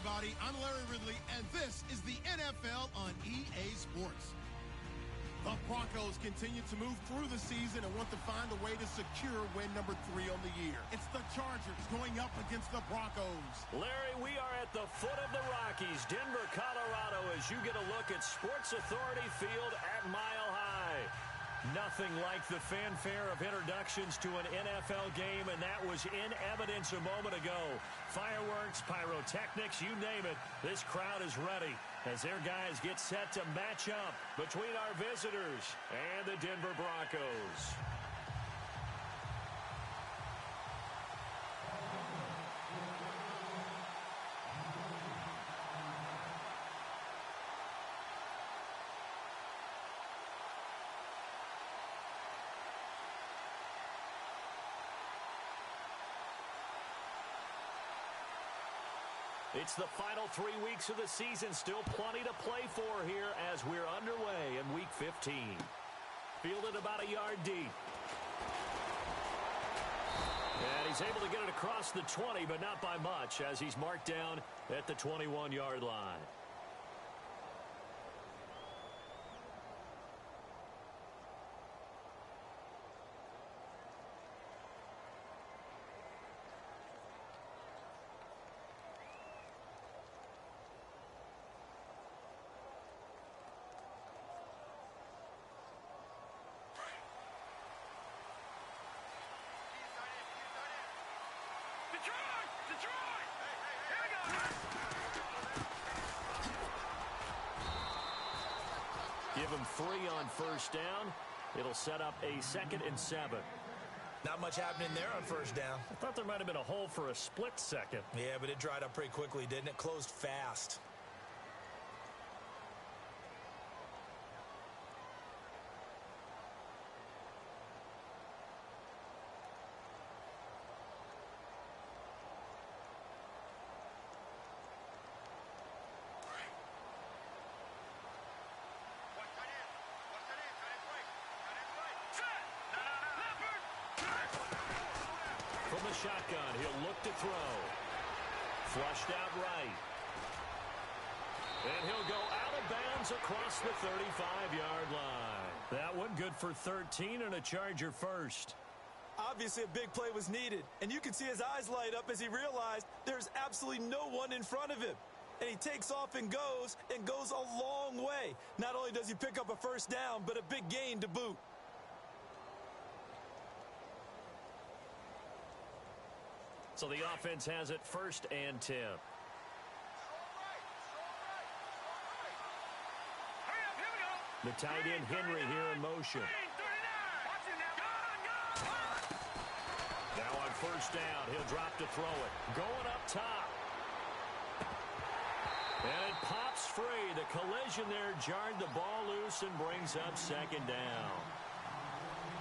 everybody. I'm Larry Ridley, and this is the NFL on EA Sports. The Broncos continue to move through the season and want to find a way to secure win number 3 on the year. It's the Chargers going up against the Broncos. Larry, we are at the foot of the Rockies, Denver, Colorado, as you get a look at Sports Authority Field at Mile High. Nothing like the fanfare of introductions to an NFL game, and that was in evidence a moment ago. Fireworks, pyrotechnics, you name it, this crowd is ready as their guys get set to match up between our visitors and the Denver Broncos. It's the final 3 weeks of the season. Still plenty to play for here as we're underway in Week 15. Fielded about a yard deep. And he's able to get it across the 20, but not by much, as he's marked down at the 21-yard line. Give him 3 on first down. It'll set up a 2nd and 7. Not much happening there on first down. I thought there might have been a hole for a split second. Yeah, but it dried up pretty quickly, didn't it? Closed fast. From the shotgun, he'll look to throw. Flushed out right. And he'll go out of bounds across the 35-yard line. That one good for 13 and a Charger first. Obviously, a big play was needed, and you can see his eyes light up as he realized there's absolutely no one in front of him. And he takes off and goes a long way. Not only does he pick up a first down, but a big gain to boot. So the offense has it 1st and 10. The tight end Henry here in motion. Now on first down, he'll drop to throw it. Going up top. And it pops free. The collision there jarred the ball loose and brings up 2nd down.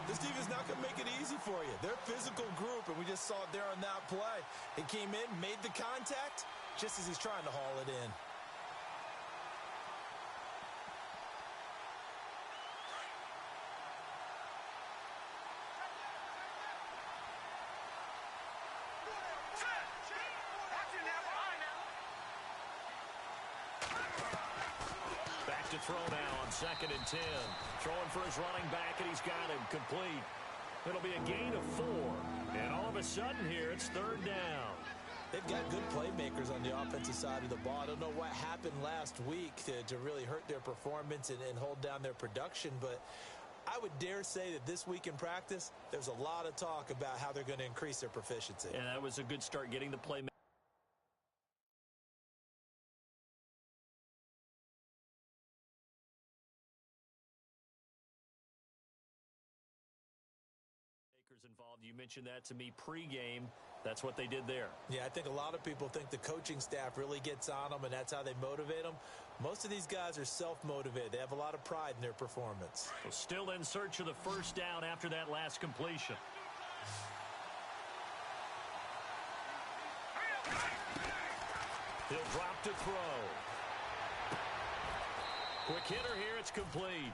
This team is not going to make it easy for you. They're a physical group, and we just saw it there on that play. He came in, made the contact, just as he's trying to haul it in. Back to throw now on 2nd and 10. Throwing for his running back, and he's got him complete. It'll be a gain of 4. And all of a sudden here, it's 3rd down. They've got good playmakers on the offensive side of the ball. I don't know what happened last week to really hurt their performance and hold down their production, but I would dare say that this week in practice, there's a lot of talk about how they're going to increase their proficiency. And that was a good start getting the playmakers. Involved. You mentioned that to me pregame. That's what they did there. Yeah, I think a lot of people think the coaching staff really gets on them, and that's how they motivate them. Most of these guys are self-motivated. They have a lot of pride in their performance. So still in search of the first down after that last completion. He'll drop to throw. Quick hitter here. It's complete.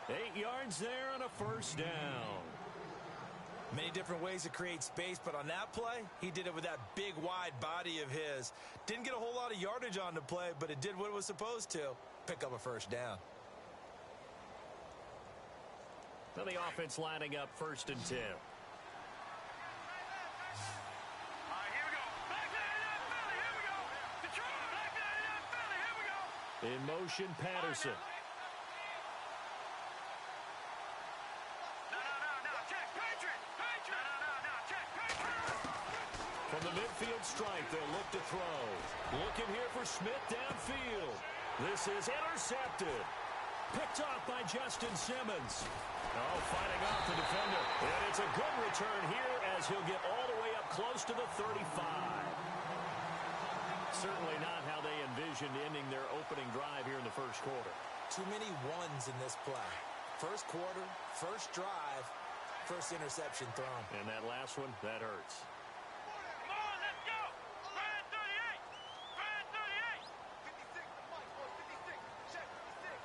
8 yards there on a first down. Many different ways to create space, but on that play, he did it with that big, wide body of his. Didn't get a whole lot of yardage on the play, but it did what it was supposed to. Pick up a first down. Now the offense lining up 1st and 10. In motion, Patterson. From the midfield stripe, they'll look to throw. Looking here for Smith downfield. This is intercepted. Picked off by Justin Simmons. Oh, fighting off the defender. And it's a good return here as he'll get all the way up close to the 35. Certainly not how they envisioned ending their opening drive here in the first quarter. Too many ones in this play. First quarter, first drive, first interception thrown. And that last one, that hurts. Come on, let's go! Brad 38! Brad 38! 56, Mike, 56, check 56.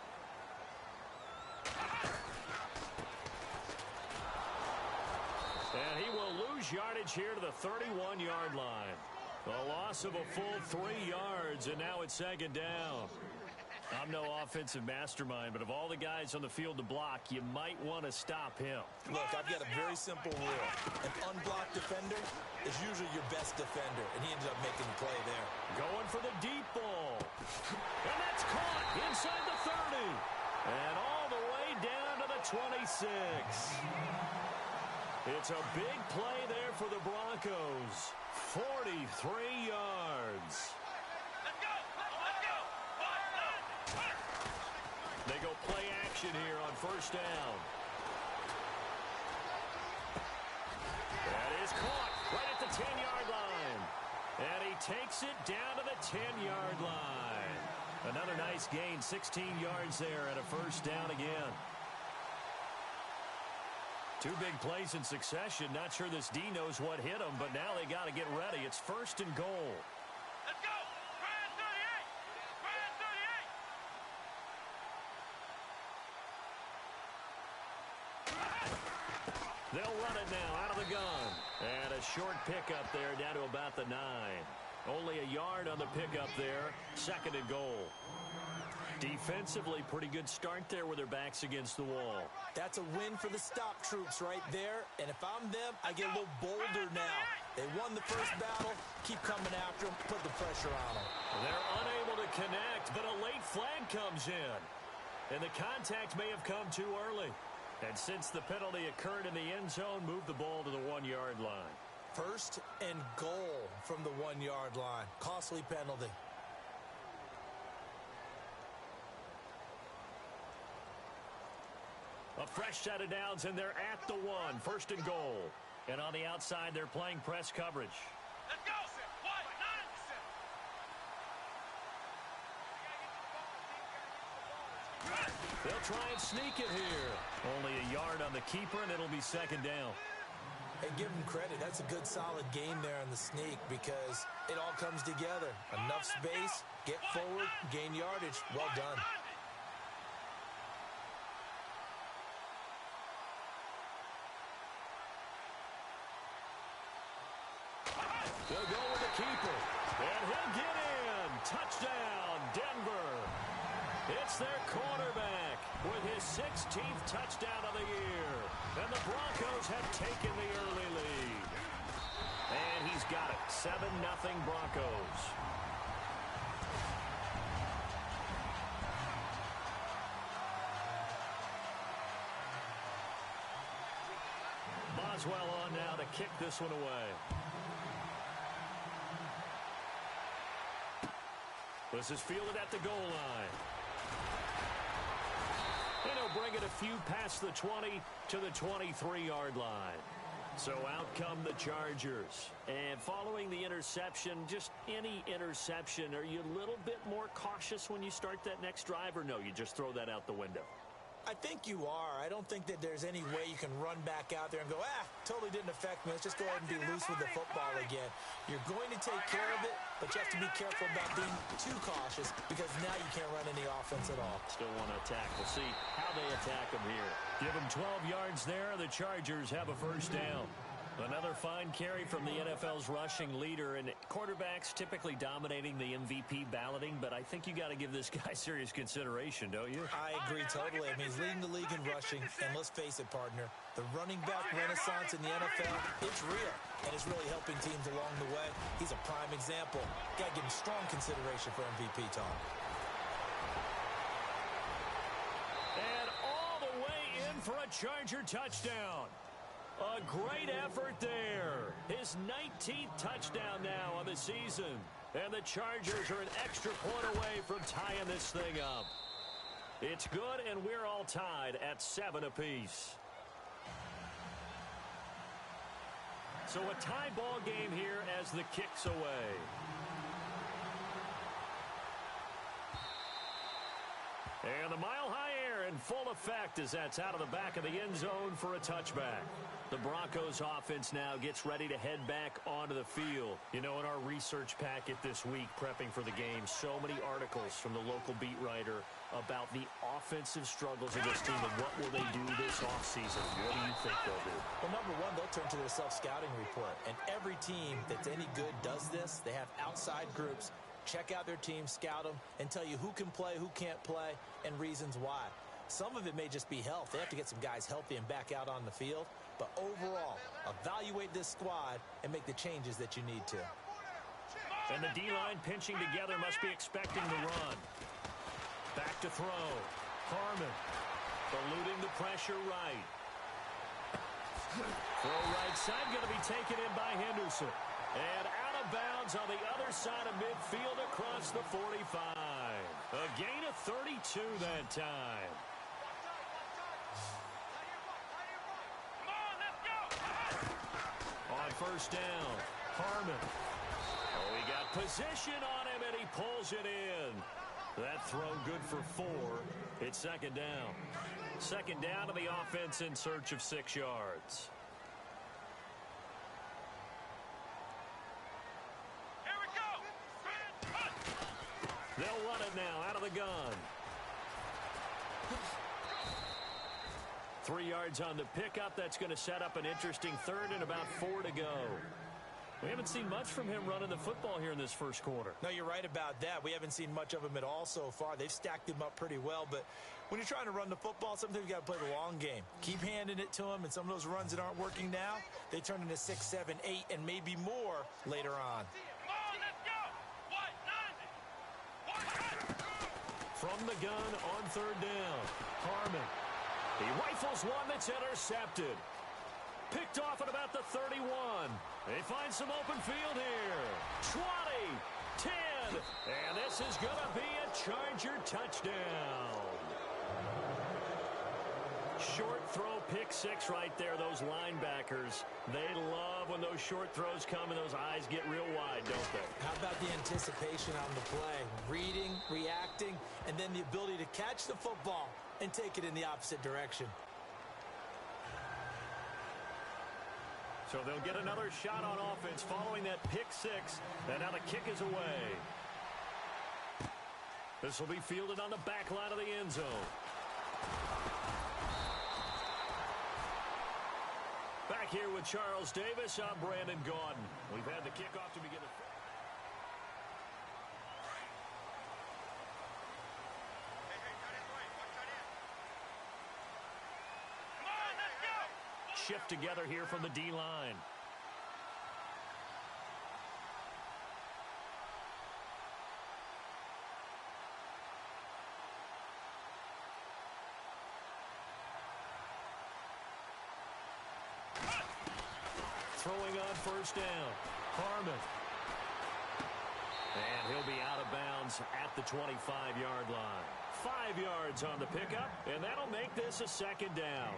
And he will lose yardage here to the 31-yard line. A loss of a full 3 yards, and now it's 2nd down. I'm no offensive mastermind, but of all the guys on the field to block, you might want to stop him. Look, I've got a very simple rule. An unblocked defender is usually your best defender, and he ended up making the play there. Going for the deep ball. And that's caught inside the 30. And all the way down to the 26. It's a big play there for the Broncos. 43 yards. Let's go! Let's go! They go play action here on 1st down. That is caught right at the 10-yard line. And he takes it down to the 10-yard line. Another nice gain, 16 yards there and a 1st down again. 2 big plays in succession. Not sure this D knows what hit him, but now they got to get ready. It's 1st and goal. Let's go! Brad 38! Brad 38! They'll run it now out of the gun. And a short pickup there down to about the 9. Only a yard on the pickup there. 2nd and goal. Defensively, pretty good start there with their backs against the wall. That's a win for the stop troops right there. And if I'm them, I get a little bolder now. They won the first battle. Keep coming after them. Put the pressure on them. They're unable to connect, but a late flag comes in. And the contact may have come too early. And since the penalty occurred in the end zone, move the ball to the 1-yard line. 1st and goal from the 1-yard line. Costly penalty. A fresh set of downs, and they're at the 1. 1st and goal. And on the outside, they're playing press coverage. Let's go! What? 9! They'll try and sneak it here. Only a yard on the keeper, and it'll be 2nd down. Hey, give them credit. That's a good, solid game there on the sneak because it all comes together. Enough space, get forward, gain yardage. Well done. They'll go with the keeper. And he'll get in. Touchdown, Denver. It's their quarterback with his 16th touchdown of the year. And the Broncos have taken the early lead. And he's got it. 7-0 Broncos. Boswell on now to kick this one away. This is fielded at the goal line. And he'll bring it a few past the 20 to the 23-yard line. So out come the Chargers. And following the interception, just any interception, are you a little bit more cautious when you start that next drive, or no, you just throw that out the window? I think you are. I don't think that there's any way you can run back out there and go, totally didn't affect me. Let's just go ahead and be loose with the football again. You're going to take care of it, but you have to be careful about being too cautious because now you can't run any offense at all. Still want to attack. We'll see how they attack them here. Give them 12 yards there. The Chargers have a first down. Another fine carry from the NFL's rushing leader, and quarterbacks typically dominating the MVP balloting, but I think you got to give this guy serious consideration, don't you? I agree totally. I mean, he's leading the league in rushing, and let's face it, partner, the running back renaissance in the NFL, it's real, and it's really helping teams along the way. He's a prime example. Got to give him strong consideration for MVP talk. And all the way in for a Charger touchdown. A great effort there. His 19th touchdown now on the season. And the Chargers are an extra point away from tying this thing up. It's good, and we're all tied at 7 apiece. So a tie ball game here as the kick's away. And the mile-high air in full effect as that's out of the back of the end zone for a touchback. The Broncos offense now gets ready to head back onto the field. You know, in our research packet this week, prepping for the game, so many articles from the local beat writer about the offensive struggles of this team and what will they do this offseason. What do you think they'll do? Well, number one, they'll turn to their self-scouting report. And every team that's any good does this. They have outside groups. Check out their team, scout them, and tell you who can play, who can't play, and reasons why. Some of it may just be health. They have to get some guys healthy and back out on the field. But overall, evaluate this squad and make the changes that you need to. And the D-line pinching together must be expecting the run. Back to throw. Harmon eluding the pressure right. Throw right side going to be taken in by Henderson. And out of bounds on the other side of midfield across the 45. A gain of 32 that time. On first down, Harmon. Oh, he got position on him, and he pulls it in. That throw good for 4. It's second down. Second down to the offense in search of 6 yards. They'll run it now out of the gun. 3 yards on the pickup. That's going to set up an interesting third and about 4 to go. We haven't seen much from him running the football here in this first quarter. No, you're right about that. We haven't seen much of him at all so far. They've stacked him up pretty well, but when you're trying to run the football, sometimes you got to play the long game. Keep handing it to him, and some of those runs that aren't working now, they turn into 6, 7, 8, and maybe more later on. From the gun on third down, Harmon. He rifles one that's intercepted. Picked off at about the 31. They find some open field here. 20, 10, and this is going to be a Charger touchdown. Short throw, pick 6 right there. Those linebackers, they love when those short throws come and those eyes get real wide, don't they? How about the anticipation on the play? Reading, reacting, and then the ability to catch the football and take it in the opposite direction. So they'll get another shot on offense following that pick 6, and now the kick is away. This will be fielded on the back line of the end zone. Back here with Charles Davis, I'm Brandon Gaudin. We've had the kickoff to begin the... Shift together here from the D-line. Throwing on first down, Harmon. And he'll be out of bounds at the 25-yard line. 5 yards on the pickup, and that'll make this a second down.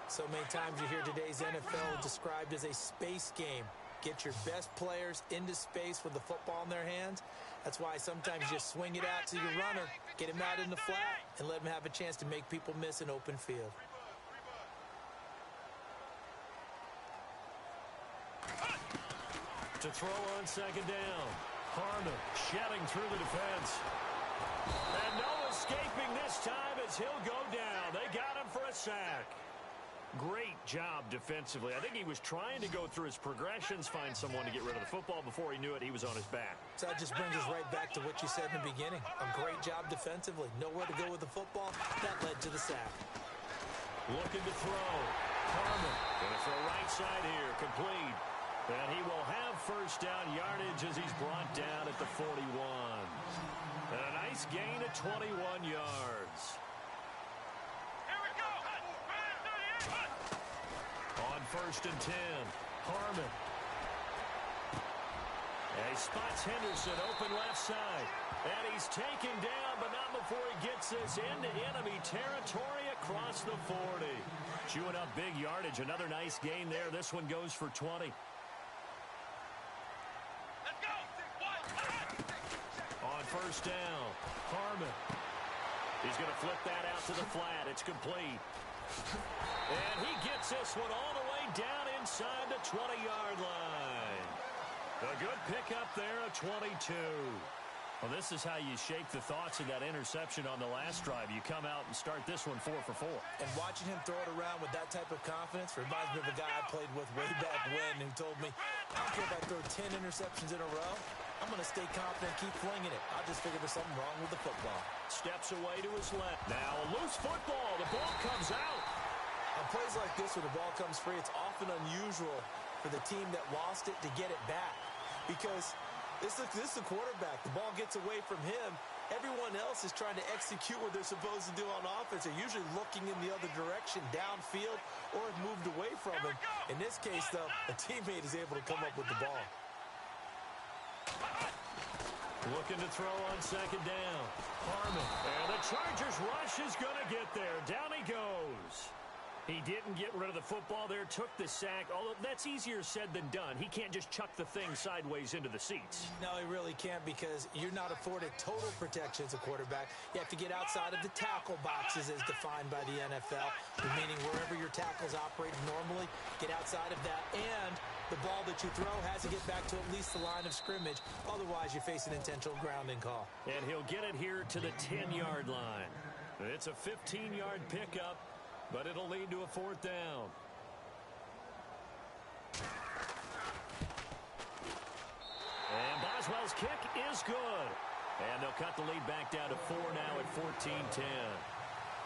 So many times you hear today's NFL described as a space game. Get your best players into space with the football in their hands. That's why sometimes you just swing it out to your runner, get him out in the flat, and let him have a chance to make people miss an open field. To throw on second down. Harmon shedding through the defense. And no escaping this time as he'll go down. They got him for a sack. Great job defensively. I think he was trying to go through his progressions, find someone to get rid of the football. Before he knew it, he was on his back. So that just brings us right back to what you said in the beginning. A great job defensively. Nowhere to go with the football. That led to the sack. Looking to throw. Harmon going to throw right side here. Complete. And he will have first down yardage as he's brought down at the 41. And a nice gain of 21 yards. Here we go. On first and 10, Harmon. And he spots Henderson open left side. And he's taken down, but not before he gets this into enemy territory across the 40. Chewing up big yardage. Another nice gain there. This one goes for 20. Let's go. On first down, Harmon. He's going to flip that out to the flat. It's complete. And he gets this one all the way down inside the 20-yard line. A good pickup there, a 22. Well, this is how you shape the thoughts of that interception on the last drive. You come out and start this one 4 for 4. And watching him throw it around with that type of confidence reminds me of a guy I played with way back when who told me, I don't care if I throw 10 interceptions in a row. I'm going to stay confident, keep flinging it. I'll just figure there's something wrong with the football. Steps away to his left. Now a loose football. The ball comes out. On plays like this where the ball comes free, it's often unusual for the team that lost it to get it back. Because this is the quarterback. The ball gets away from him. Everyone else is trying to execute what they're supposed to do on offense. They're usually looking in the other direction, downfield, or have moved away from him. In this case, though, a teammate is able to come up with the ball. Looking to throw on second down. Harmon. And the Chargers rush is going to get there. Down he goes. He didn't get rid of the football there, took the sack. Although that's easier said than done. He can't just chuck the thing sideways into the seats. No, he really can't because you're not afforded total protection as a quarterback. You have to get outside of the tackle boxes as defined by the NFL, meaning wherever your tackles operate normally, get outside of that. And the ball that you throw has to get back to at least the line of scrimmage. Otherwise, you face an intentional grounding call. And he'll get it here to the 10-yard line. It's a 15-yard pickup, but it'll lead to a fourth down. And Boswell's kick is good. And they'll cut the lead back down to 4 now at 14-10.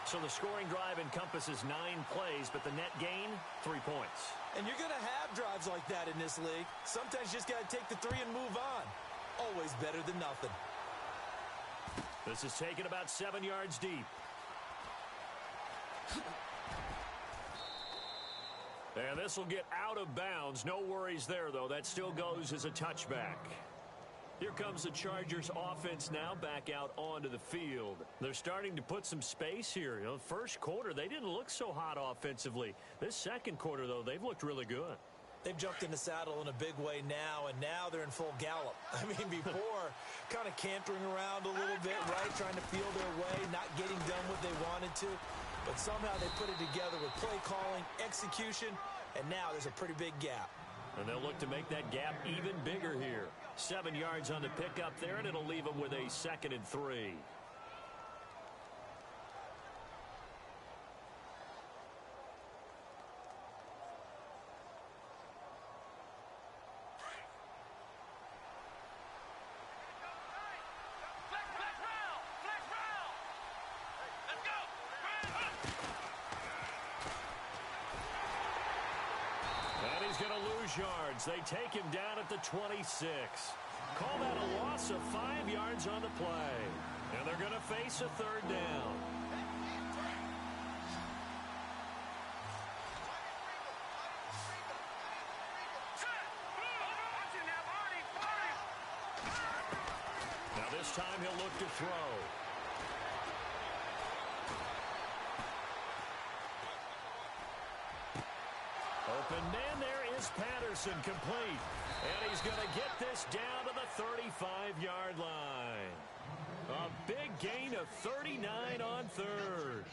So the scoring drive encompasses 9 plays, but the net gain, 3 points. And you're going to have drives like that in this league. Sometimes you just got to take the 3 and move on. Always better than nothing. This is taken about 7 yards deep. And this will get out of bounds. No worries there, though. That still goes as a touchback. Here comes the Chargers offense now back out onto the field. They're starting to put some space here. You know, first quarter, they didn't look so hot offensively. This second quarter, though, they've looked really good. They've jumped in the saddle in a big way now, and now they're in full gallop. I mean, before, kind of cantering around a little bit, right, trying to feel their way, not getting done what they wanted to. But somehow they put it together with play calling, execution, and now there's a pretty big gap. And they'll look to make that gap even bigger here. 7 yards on the pickup there, and it'll leave them with a 2nd and 3. Yards. They take him down at the 26. Call that a loss of 5 yards on the play. And they're going to face a 3rd down. Now this time he'll look to throw. Open man there is Patterson, complete. And he's going to get this down to the 35-yard line. A big gain of 39 on third.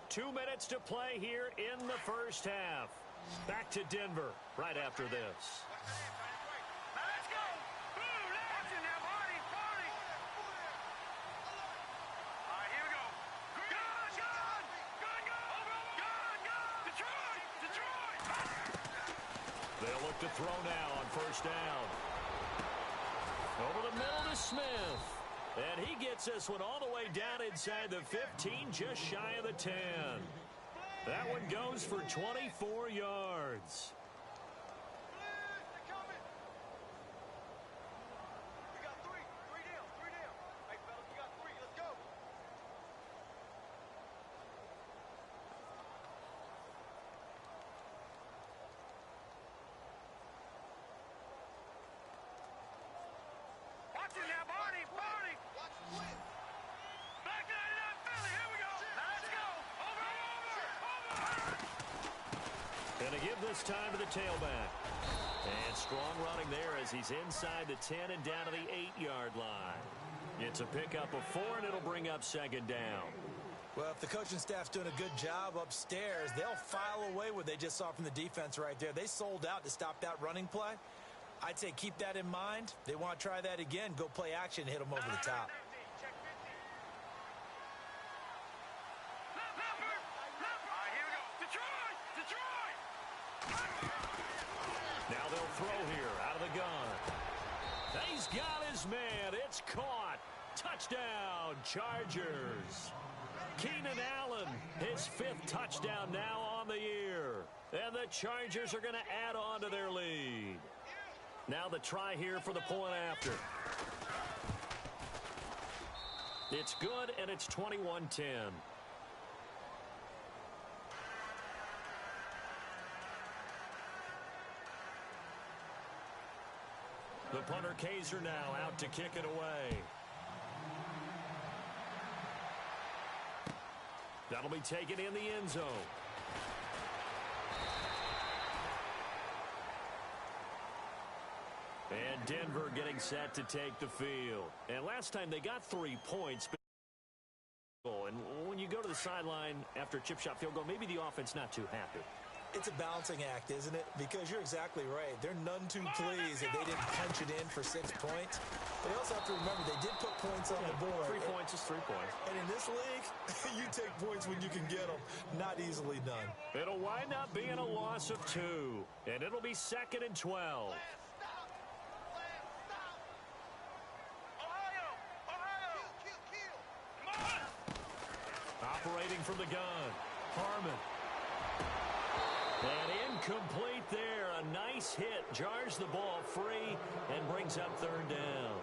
Two minutes to play here in the first half. Back to Denver right after this. Let's go. Boom, action now, Marty. All right, here we go. Gun. Detroit. They'll look to throw now on first down. Over the middle to Smith. And he gets this one all the way down inside the 15, just shy of the 10. That one goes for 24 yards. We got three down. Hey, fellas, we got three. Let's go. Watch it now, Barney. Watch the win. Back 99 Philly. Here we go. Let's go. Over. Going to give this time to the tailback. And strong running there as he's inside the 10 and down to the 8-yard line. It's a pickup of 4, and it'll bring up second down. Well, if the coaching staff's doing a good job upstairs, they'll file away what they just saw from the defense right there. They sold out to stop that running play. I'd say keep that in mind. They want to try that again. Go play action and hit them over the top. Check 50. All right, here we go. Detroit. Now they'll throw here out of the gun. He's got his man. It's caught. Touchdown, Chargers. Keenan Allen, his 5th touchdown now on the year. And the Chargers are going to add on to their lead. Now the try here for the point after. It's good, and it's 21-10. The punter Kaiser now out to kick it away. That'll be taken in the end zone. And Denver getting set to take the field. And last time they got 3 points. And when you go to the sideline after a chip shot field goal, maybe the offense not too happy. It's a balancing act, isn't it? Because you're exactly right. They're none too pleased that they didn't punch it in for 6 points. But you also have to remember they did put points on the board. 3 points is 3 points. And in this league, you take points when you can get them. Not easily done. It'll wind up being a loss of 2. And it'll be 2nd and 12. Operating from the gun, Harmon. And incomplete there. A nice hit. Jars the ball free and brings up 3rd down.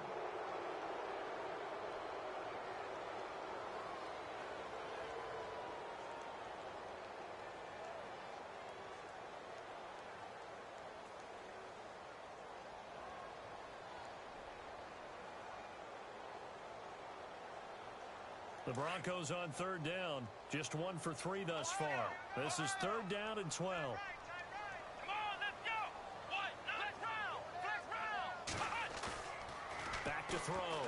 The Broncos on 3rd down. Just 1 for 3 thus far. This is 3rd down and 12. Come on, let's go. Flex round. Back to throw.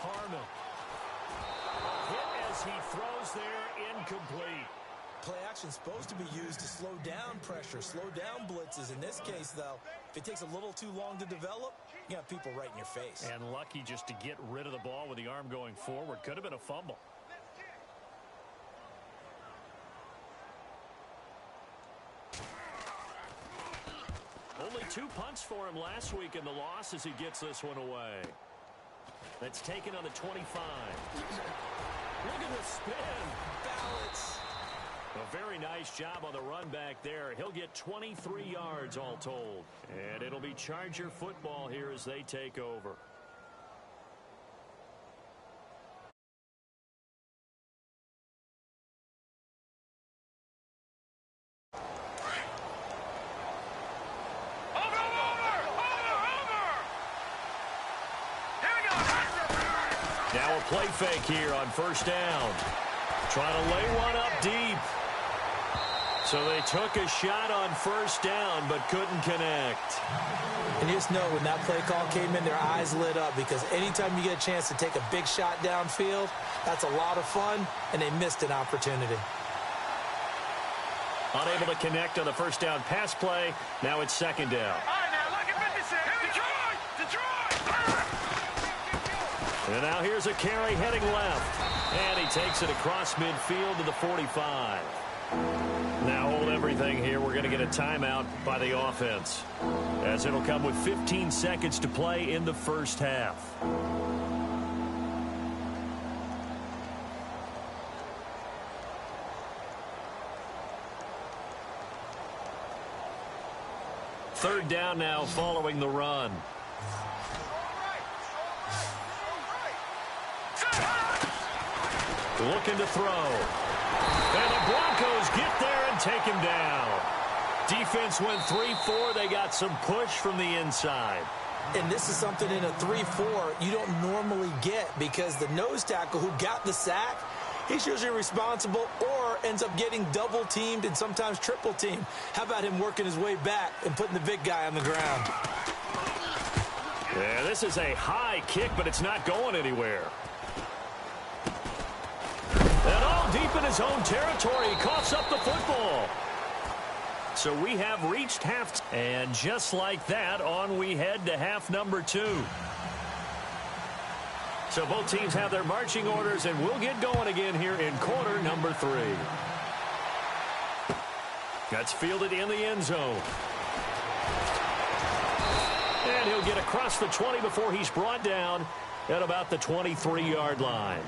Harmon. A hit as he throws there, incomplete. Play action supposed to be used to slow down pressure, slow down blitzes. In this case, though, if it takes a little too long to develop, you got people right in your face. And lucky just to get rid of the ball with the arm going forward. Could have been a fumble. Only 2 punts for him last week in the loss as he gets this one away. That's taken on the 25. Look at the spin. Balance. A very nice job on the run back there. He'll get 23 yards all told. And it'll be Charger football here as they take over. Now a play fake here on first down. Trying to lay one up deep. So they took a shot on first down but couldn't connect. And you just know when that play call came in, their eyes lit up, because anytime you get a chance to take a big shot downfield, that's a lot of fun, and they missed an opportunity. Unable to connect on the first down pass play. Now it's second down. All right, now, look at 56. Detroit! And now here's a carry heading left. And he takes it across midfield to the 45. Now hold everything here. We're going to get a timeout by the offense, as it'll come with 15 seconds to play in the first half. Third down now following the run. Looking to throw. And the Broncos get there and take him down. Defense went 3-4. They got some push from the inside. And this is something in a 3-4 you don't normally get, because the nose tackle who got the sack, he's usually responsible or ends up getting double-teamed and sometimes triple-teamed. How about him working his way back and putting the big guy on the ground? Yeah, this is a high kick, but it's not going anywhere. And all deep in his own territory, he coughs up the football. So we have reached half, and just like that, on we head to half number 2. So both teams have their marching orders, and we'll get going again here in quarter number 3. That's fielded in the end zone. And he'll get across the 20 before he's brought down at about the 23-yard line.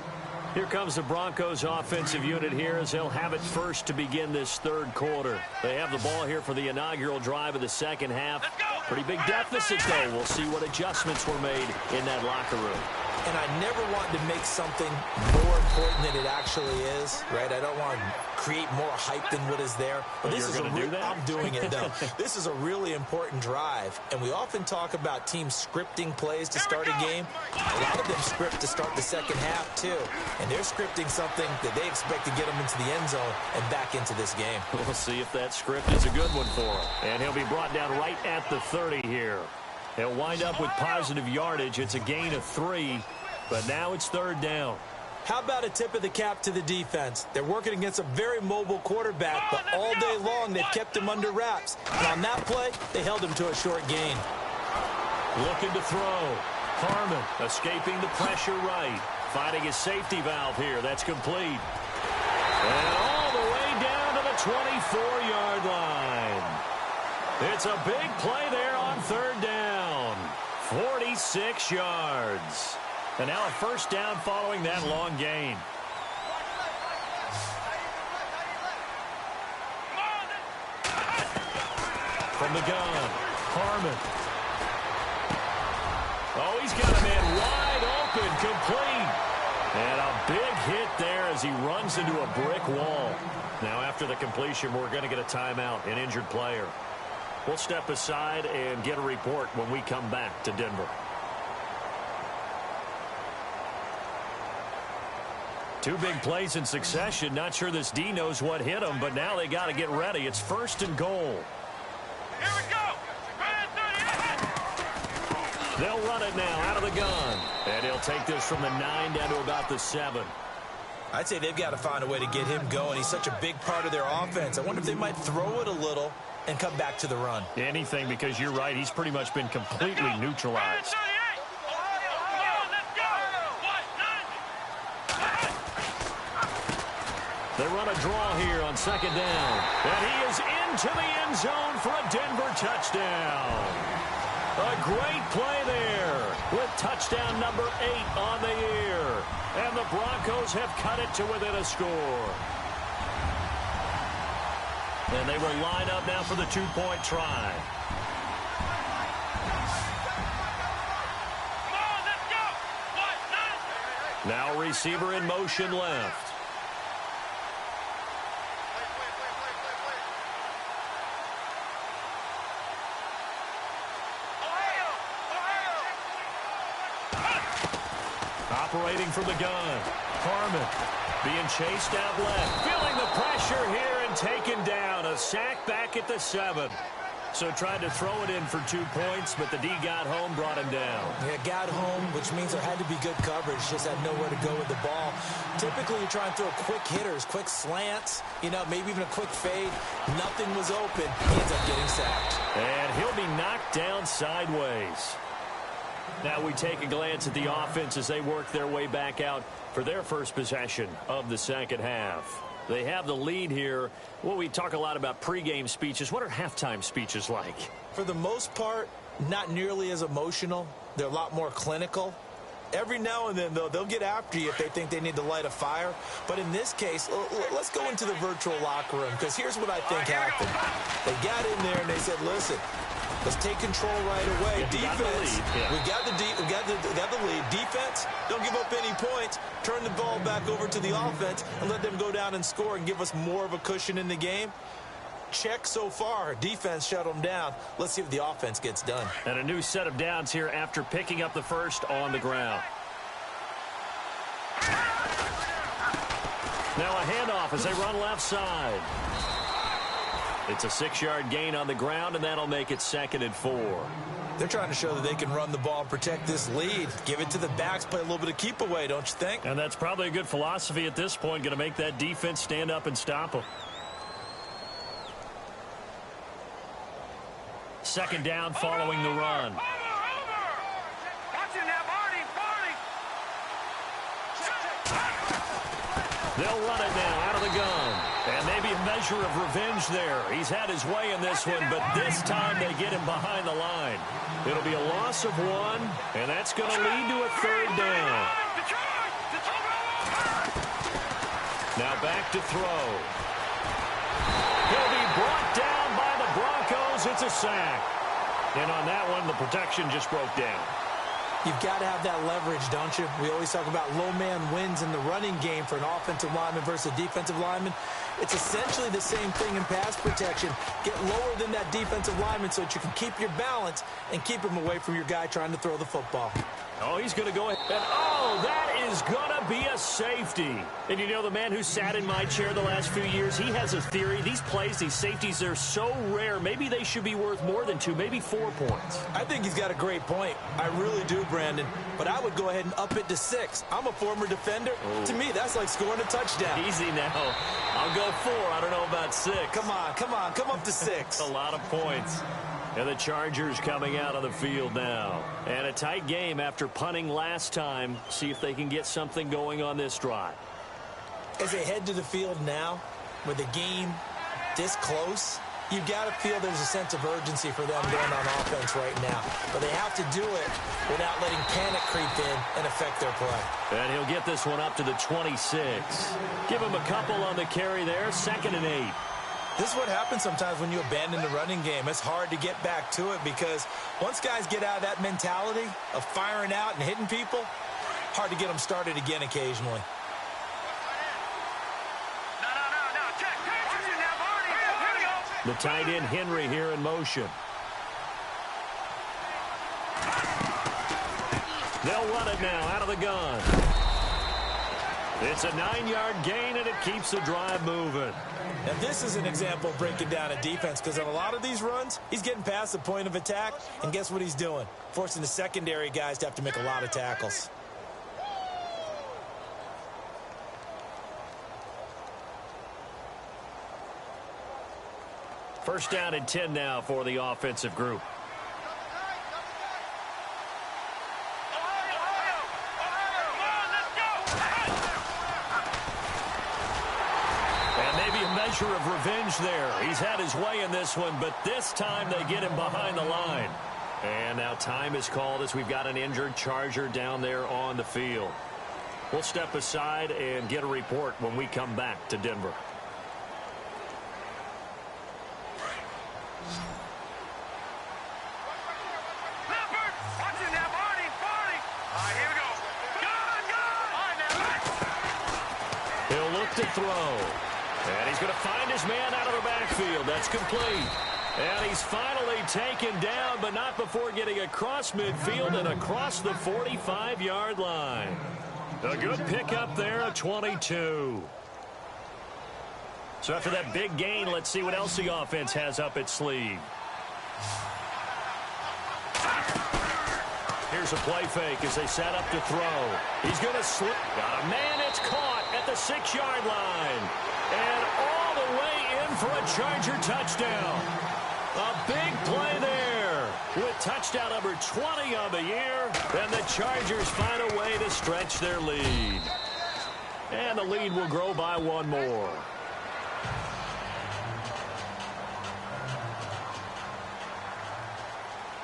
Here comes the Broncos offensive unit here, as they'll have it first to begin this third quarter. They have the ball here for the inaugural drive of the second half. Pretty big deficit, though. We'll see what adjustments were made in that locker room. And I never want to make something more important than it actually is, right? I don't want to create more hype than what is there. But this is I'm doing it, though. This is a really important drive. And we often talk about teams scripting plays to start a game. A lot of them script to start the second half, too. And they're scripting something that they expect to get them into the end zone and back into this game. We'll see if that script is a good one for him. And he'll be brought down right at the 30 here. He'll wind up with positive yardage. It's a gain of 3, but now it's third down. How about a tip of the cap to the defense? They're working against a very mobile quarterback, but all day long they've kept him under wraps. And on that play, they held him to a short gain. Looking to throw. Harmon escaping the pressure right. Finding his safety valve here. That's complete. And all the way down to the 24-yard line. It's a big play there on third down. 46 yards. And now a first down following that long gain. From the gun, Harmon. Oh, he's got a man wide open, complete. And a big hit there as he runs into a brick wall. Now after the completion, we're going to get a timeout, an injured player. We'll step aside and get a report when we come back to Denver. Two big plays in succession. Not sure this D knows what hit him, but now they got to get ready. It's first and goal. Here we go. They'll run it now out of the gun. And he'll take this from the 9 down to about the 7. I'd say they've got to find a way to get him going. He's such a big part of their offense. I wonder if they might throw it a little and come back to the run. Anything, because you're right. He's pretty much been completely neutralized. They run a draw here on second down. And he is into the end zone for a Denver touchdown. A great play there with touchdown number 8 on the year. And the Broncos have cut it to within a score. And they will line up now for the two-point try. Now receiver in motion left. Separating from the gun. Harmon being chased out left. Feeling the pressure here and taken down. A sack back at the 7. So tried to throw it in for 2 points, but the D got home, brought him down. Yeah, got home, which means there had to be good coverage. Just had nowhere to go with the ball. Typically, you try and throw quick hitters, quick slants, maybe even a quick fade. Nothing was open. He ends up getting sacked. And he'll be knocked down sideways. Now we take a glance at the offense as they work their way back out for their first possession of the second half. They have the lead here. Well, we talk a lot about pregame speeches. What are halftime speeches like? For the most part, not nearly as emotional. They're a lot more clinical. Every now and then, though, they'll get after you if they think they need to light a fire. But in this case, let's go into the virtual locker room, because here's what I think happened. They got in there and they said, listen, let's take control right away. Defense, we got the lead. Defense, don't give up any points. Turn the ball back over to the offense and let them go down and score and give us more of a cushion in the game. Check so far. Defense shut them down. Let's see if the offense gets done. And a new set of downs here after picking up the first on the ground. Now a handoff as they run left side. It's a 6-yard gain on the ground, and that'll make it 2nd and 4. They're trying to show that they can run the ball and protect this lead. Give it to the backs, play a little bit of keep away, don't you think? And that's probably a good philosophy at this point, going to make that defense stand up and stop them. 2nd down following the run. They'll run it now out of the gun. And maybe a measure of revenge there. He's had his way in this one, but this time they get him behind the line. It'll be a loss of 1, and that's going to lead to a 3rd down. Now back to throw. He'll be brought down by the Broncos. It's a sack. And on that one, the protection just broke down. You've got to have that leverage, don't you? We always talk about low man wins in the running game for an offensive lineman versus a defensive lineman. It's essentially the same thing in pass protection. Get lower than that defensive lineman so that you can keep your balance and keep him away from your guy trying to throw the football. Oh, he's going to go ahead. Oh, that is going to be a safety. And you know, the man who sat in my chair the last few years, he has a theory. These plays, these safeties, they're so rare. Maybe they should be worth more than 2, maybe 4 points. I think he's got a great point. I really do, Brandon. But I would go ahead and up it to 6. I'm a former defender. Oh. To me, that's like scoring a touchdown. Easy now. I'll go 4. I don't know about 6. Come on. Come up to 6. A lot of points. And the Chargers coming out of the field now. And a tight game after punting last time. See if they can get something going on this drive. As they head to the field now, with the game this close, you've got to feel there's a sense of urgency for them going on offense right now. But they have to do it without letting panic creep in and affect their play. And he'll get this one up to the 26. Give him a couple on the carry there. 2nd and 8. This is what happens sometimes when you abandon the running game. It's hard to get back to it because once guys get out of that mentality of firing out and hitting people, hard to get them started again occasionally. The tight end Henry here in motion. They'll run it now out of the gun. It's a 9-yard gain, and it keeps the drive moving. Now, this is an example of breaking down a defense because on a lot of these runs, he's getting past the point of attack, and guess what he's doing? Forcing the secondary guys to have to make a lot of tackles. First down and 10 now for the offensive group. Measure of revenge there. He's had his way in this one, but this time they get him behind the line. And now time is called as we've got an injured Charger down there on the field. We'll step aside and get a report when we come back to Denver. He'll look to throw. And he's going to find his man out of the backfield. That's complete. And he's finally taken down, but not before getting across midfield and across the 45-yard line. A good pickup there, a 22. So after that big gain, let's see what else the offense has up its sleeve. Here's a play fake as they set up to throw. He's going to slip. Got a man. It's caught at the 6-yard line. And all the way in for a Charger touchdown. A big play there with touchdown number 20 on the year. And the Chargers find a way to stretch their lead. And the lead will grow by one more.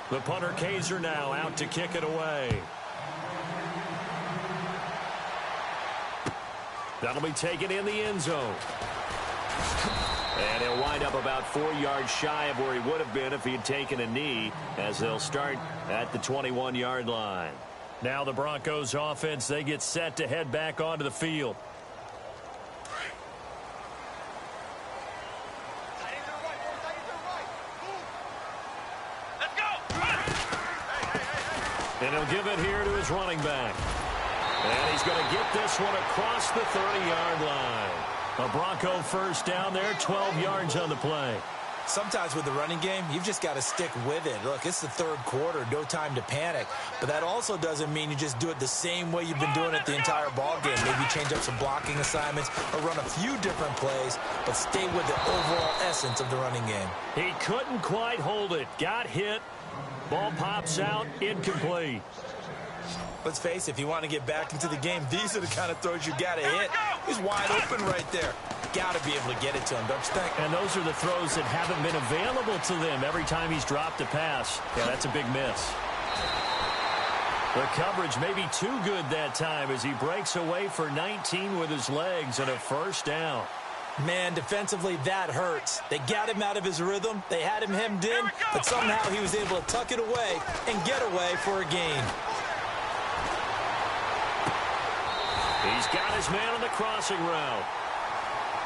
The punter Kaiser now out to kick it away. That'll be taken in the end zone. And he'll wind up about 4 yards shy of where he would have been if he had taken a knee, as they'll start at the 21-yard line. Now the Broncos offense, they get set to head back onto the field. And he'll give it here to his running back. And he's going to get this one across the 30-yard line. A Bronco first down there, 12 yards on the play. Sometimes with the running game, you've just got to stick with it. Look, it's the third quarter, no time to panic. But that also doesn't mean you just do it the same way you've been doing it the entire ball game. Maybe change up some blocking assignments or run a few different plays, but stay with the overall essence of the running game. He couldn't quite hold it. Got hit. Ball pops out, incomplete. Let's face it, if you want to get back into the game, these are the kind of throws you got to hit. He's wide open right there. Got to be able to get it to him, don't you think? And those are the throws that haven't been available to them every time he's dropped a pass. Yeah, that's a big miss. The coverage may be too good that time as he breaks away for 19 with his legs and a first down. Man, defensively, that hurts. They got him out of his rhythm. They had him hemmed in, but somehow he was able to tuck it away and get away for a gain. He's got his man on the crossing route.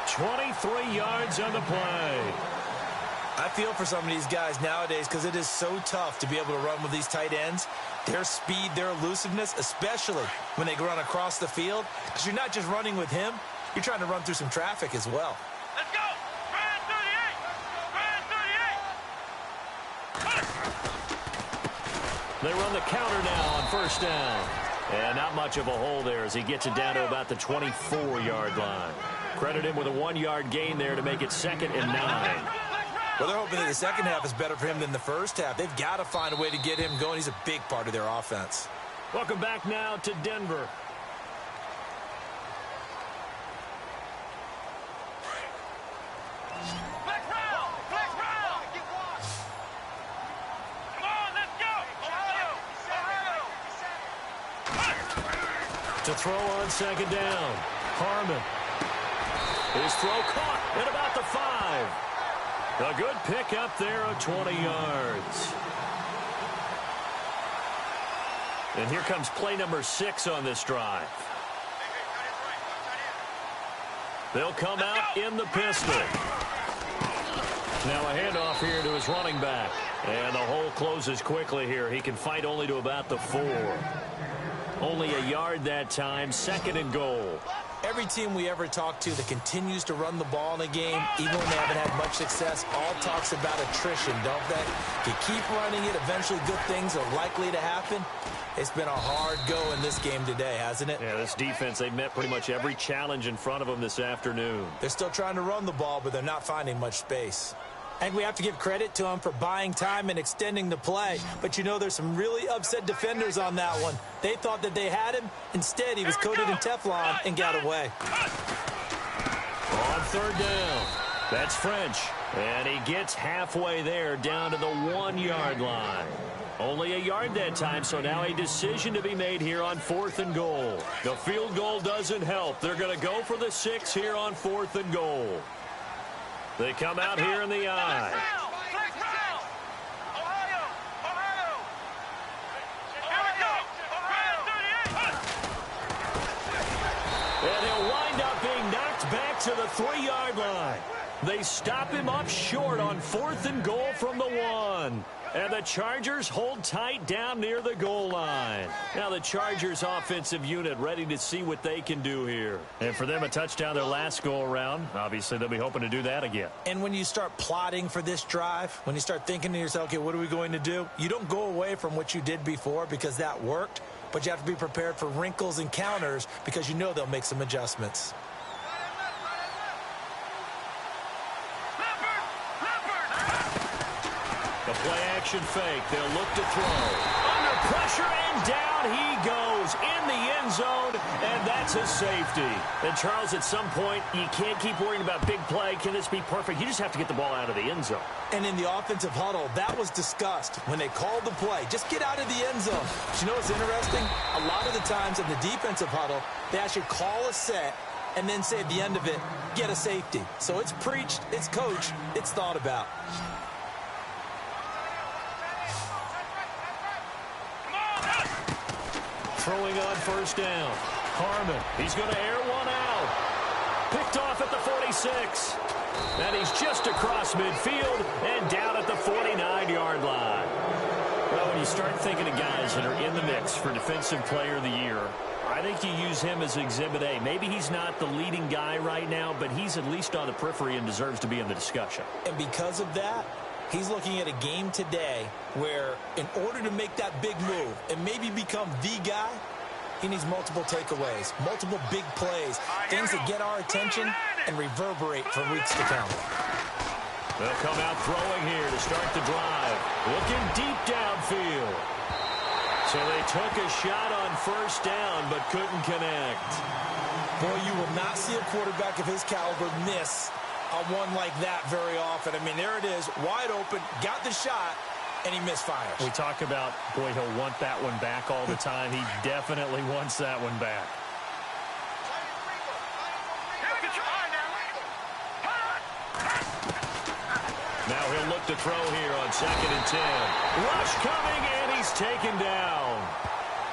23 yards on the play. I feel for some of these guys nowadays because it is so tough to be able to run with these tight ends. Their speed, their elusiveness, especially when they run across the field. Because you're not just running with him. You're trying to run through some traffic as well. Let's go! Brand 38! Brand 38! They run the counter now on first down. And not much of a hole there as he gets it down to about the 24-yard line. Credit him with a 1-yard gain there to make it 2nd and 9. Well, they're hoping that the second half is better for him than the first half. They've got to find a way to get him going. He's a big part of their offense. Welcome back now to Denver. To throw on second down. Harmon. His throw caught at about the 5. A good pickup there of 20 yards. And here comes play number 6 on this drive. They'll come out in the pistol. Now a handoff here to his running back. And the hole closes quickly here. He can fight only to about the 4. Only a yard that time, 2nd and goal. Every team we ever talk to that continues to run the ball in a game, even when they haven't had much success, all talks about attrition, don't they? If you keep running it, eventually good things are likely to happen. It's been a hard go in this game today, hasn't it? Yeah, this defense, they've met pretty much every challenge in front of them this afternoon. They're still trying to run the ball, but they're not finding much space. And we have to give credit to them for buying time and extending the play. But, you know, there's some really upset defenders on that one. They thought that they had him. Instead, he was coated in Teflon and got away. On third down, that's French. And he gets halfway there down to the 1-yard line. Only a yard that time, so now a decision to be made here on 4th and goal. The field goal doesn't help. They're going to go for the 6 here on 4th and goal. They come out here in the eye. And he'll wind up being knocked back to the 3-yard line. They stop him up short on 4th and goal from the 1. And the Chargers hold tight down near the goal line. Now the Chargers offensive unit ready to see what they can do here. And for them, a touchdown their last go-around. Obviously, they'll be hoping to do that again. And when you start plotting for this drive, when you start thinking to yourself, okay, what are we going to do? You don't go away from what you did before because that worked, but you have to be prepared for wrinkles and counters because you know they'll make some adjustments. The play-action fake. They'll look to throw. Under pressure, and down he goes in the end zone, and that's a safety. And, Charles, at some point, you can't keep worrying about big play. Can this be perfect? You just have to get the ball out of the end zone. And in the offensive huddle, that was discussed when they called the play. Just get out of the end zone. But you know what's interesting? A lot of the times in the defensive huddle, they actually call a set and then say at the end of it, get a safety. So it's preached, it's coached, it's thought about. Throwing on 1st down. Harmon, he's going to air one out. Picked off at the 46. And he's just across midfield and down at the 49-yard line. Well, when you start thinking of guys that are in the mix for Defensive Player of the Year, I think you use him as Exhibit A. Maybe he's not the leading guy right now, but he's at least on the periphery and deserves to be in the discussion. And because of that, he's looking at a game today where in order to make that big move and maybe become the guy, he needs multiple takeaways, multiple big plays, things that get our attention and reverberate for weeks to come. They'll come out throwing here to start the drive. Looking deep downfield. So they took a shot on 1st down but couldn't connect. Boy, you will not see a quarterback of his caliber miss a one like that very often. I mean, there it is, wide open, got the shot, and he misfires. We talk about, boy, he'll want that one back all the time. He definitely wants that one back. Now he'll look to throw here on 2nd and 10. Rush coming, and he's taken down.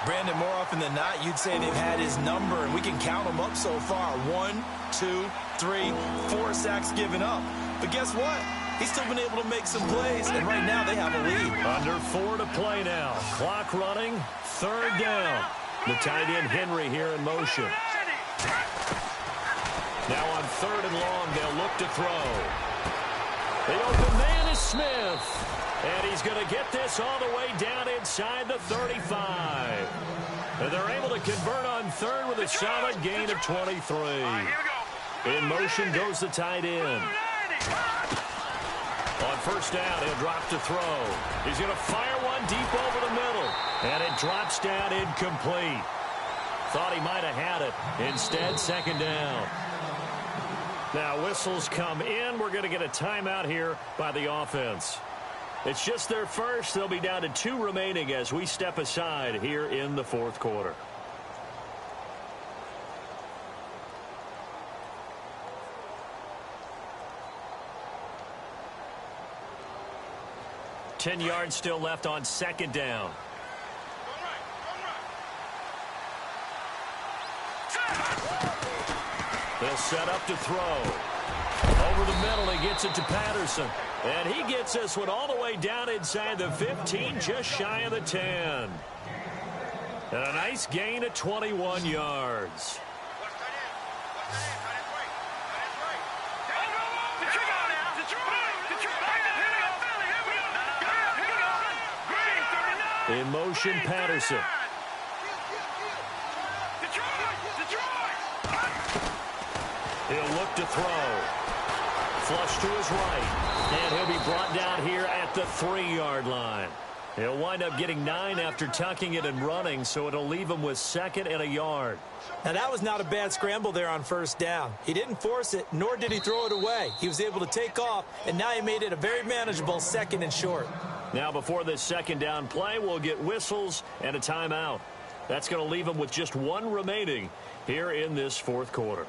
Brandon, more often than not, you'd say they've had his number, and we can count them up so far. 1, 2, 3, 4 sacks given up. But guess what? He's still been able to make some plays, and right now they have a lead. Under 4 to play now. Clock running, 3rd down. The tight end Henry here in motion. Now on 3rd and long, they'll look to throw. The open man is Smith. And he's going to get this all the way down inside the 35. And they're able to convert on 3rd with a solid gain of 23. In motion goes the tight end. On 1st down, he'll drop to throw. He's going to fire one deep over the middle. And it drops down incomplete. Thought he might have had it. Instead, 2nd down. Now whistles come in. We're going to get a timeout here by the offense. It's just their first. They'll be down to 2 remaining as we step aside here in the 4th quarter. Ten yards still left on 2nd down. They'll set up to throw. Over the middle, he gets it to Patterson. And he gets this one all the way down inside the 15, just shy of the 10. And a nice gain of 21 yards. In motion, Patterson. He'll look to throw. Flush to his right. And he'll be brought down here at the 3-yard line. He'll wind up getting 9 after tucking it and running, so it'll leave him with 2nd and a yard. Now, that was not a bad scramble there on 1st down. He didn't force it, nor did he throw it away. He was able to take off, and now he made it a very manageable 2nd and short. Now, before this 2nd down play, we'll get whistles and a timeout. That's going to leave him with just 1 remaining here in this 4th quarter.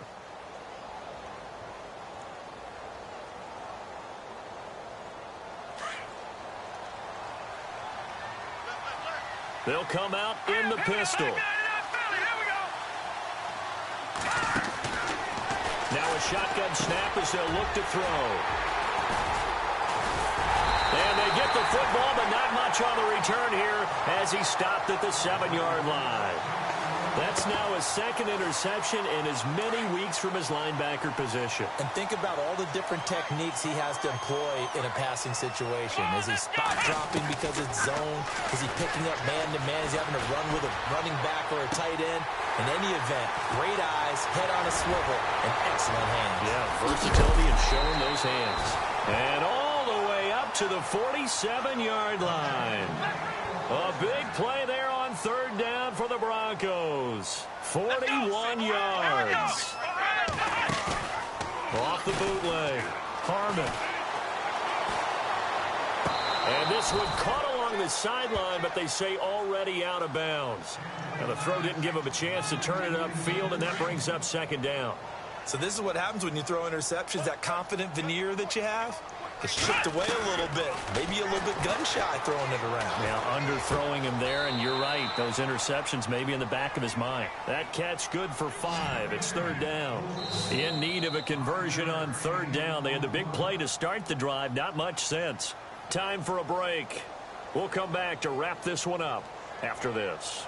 They'll come out in the pistol. Now a shotgun snap is They'll look to throw. And they get the football, but not much on the return here as he stopped at the 7-yard line. That's now his second interception in as many weeks from his linebacker position. And think about all the different techniques he has to employ in a passing situation. Is he spot dropping because it's zone? Is he picking up man-to-man? Is he having to run with a running back or a tight end? In any event, great eyes, head on a swivel, and excellent hands. Yeah, versatility and showing those hands. And all the way up to the 47-yard line. A big play there on third down for the Broncos. 41 yards. Off the bootleg. Harmon. And this one caught along the sideline, but they say already out of bounds. Now the throw didn't give him a chance to turn it upfield, and that brings up second down. So this is what happens when you throw interceptions. That confident veneer that you have gets chipped away a little bit. Maybe a little bit gun-shy throwing it around. Yeah, underthrowing him there, and you're right. Those interceptions may be in the back of his mind. That catch good for 5. It's third down. In need of a conversion on third down. They had the big play to start the drive. Not much since. Time for a break. We'll come back to wrap this one up after this.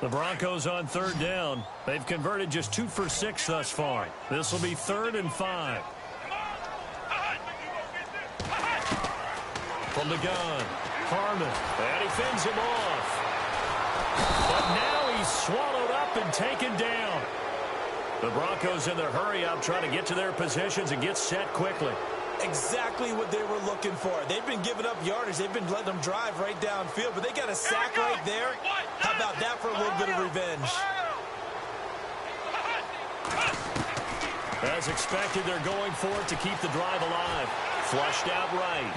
The Broncos on third down. They've converted just 2 for 6 thus far. This will be 3rd and 5. From the gun, Harmon. And he fends him off. But now he's swallowed up and taken down. The Broncos in their hurry-up trying to get to their positions and get set quickly. Exactly what they were looking for. They've been giving up yardage. They've been letting them drive right downfield, but they got a sack right there. How about that for a little bit of revenge? As expected, they're going for it to keep the drive alive. Flushed out right.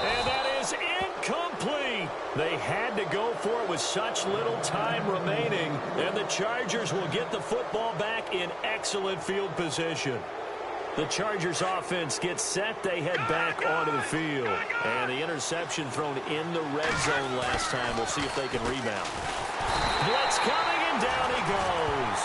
And that is incomplete. They had to go for it with such little time remaining, and the Chargers will get the football back in excellent field position. The Chargers offense gets set. They head back onto the field. And the interception thrown in the red zone last time. We'll see if they can rebound. Blitz coming, and down he goes.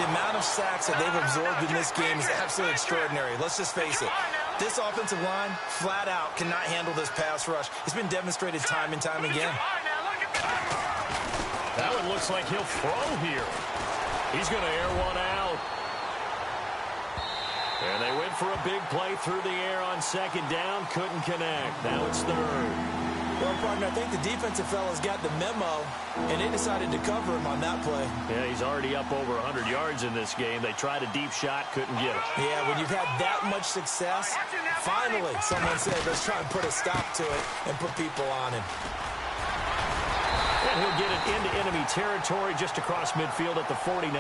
The amount of sacks that they've absorbed in this game is absolutely extraordinary. Let's just face it. This offensive line, flat out, cannot handle this pass rush. It's been demonstrated time and time again. That one looks like he'll throw here. He's going to air one out. And they went for a big play through the air on second down. Couldn't connect. Now it's third. Well, partner, I think the defensive fellas got the memo, and they decided to cover him on that play. Yeah, he's already up over 100 yards in this game. They tried a deep shot, couldn't get it. Yeah, when you've had that much success, finally someone said, let's try and put a stop to it and put people on him. And he'll get it into enemy territory just across midfield at the 49.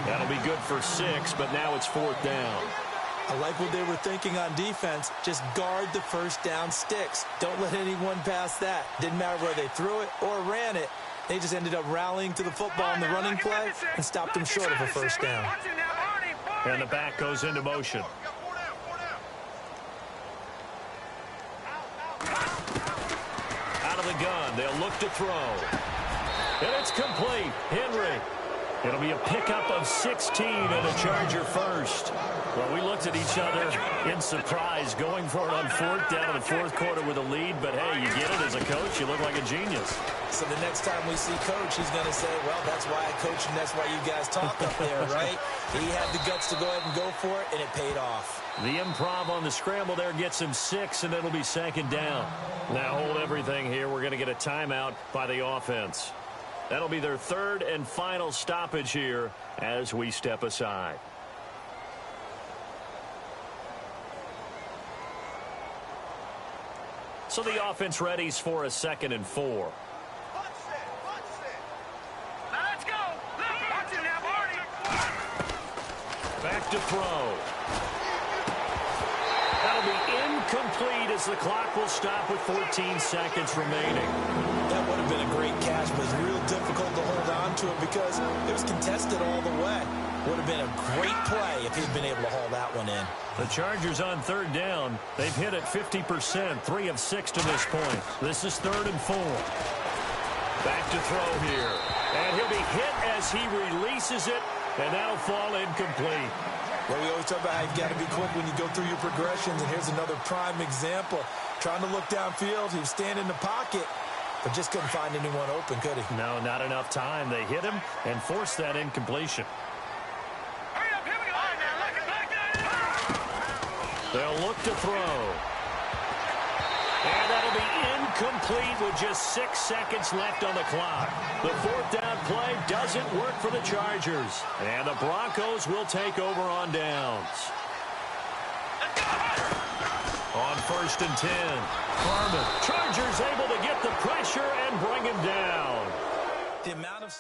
That'll be good for 6, but now it's 4th down. I like what they were thinking on defense. Just guard the first down sticks. Don't let anyone pass that. Didn't matter where they threw it or ran it. They just ended up rallying to the football in the running play and stopped them short of a first down. And the back goes into motion. Out of the gun, they'll look to throw. And it's complete. Henry. It'll be a pickup of 16 and a Charger first. Well, we looked at each other in surprise going for it on 4th down in the 4th quarter with a lead. But, hey, you get it as a coach. You look like a genius. So the next time we see Coach, he's going to say, well, that's why I coach and that's why you guys talk up there, right? He had the guts to go ahead and go for it, and it paid off. The improv on the scramble there gets him 6, and it'll be second down. Now hold everything here. We're going to get a timeout by the offense. That'll be their 3rd and final stoppage here as we step aside. So the offense readies for a 2nd and 4. Let's go. Watch it now, Barney. Back to throw. That'll be incomplete as the clock will stop with 14 seconds remaining. That would have been a great catch, but it's real difficult to hold on to it because it was contested all the way. Would have been a great play if he'd been able to haul that one in. The Chargers on 3rd down. They've hit it 50%, 3 of 6 to this point. This is 3rd and 4. Back to throw here. And he'll be hit and as he releases it, and that'll fall incomplete. Well, we always talk about how you've got to be quick when you go through your progressions, and here's another prime example. Trying to look downfield, he was standing in the pocket, but just couldn't find anyone open, could he? No, not enough time. They hit him and forced that incompletion. Hurry up, here we go. All right, now, look it back. They'll look to throw. And that'll be incomplete with just 6 seconds left on the clock. The fourth down play doesn't work for the Chargers. And the Broncos will take over on downs. On 1st and 10, Harmon. Chargers able to get the pressure and bring him down. The amount of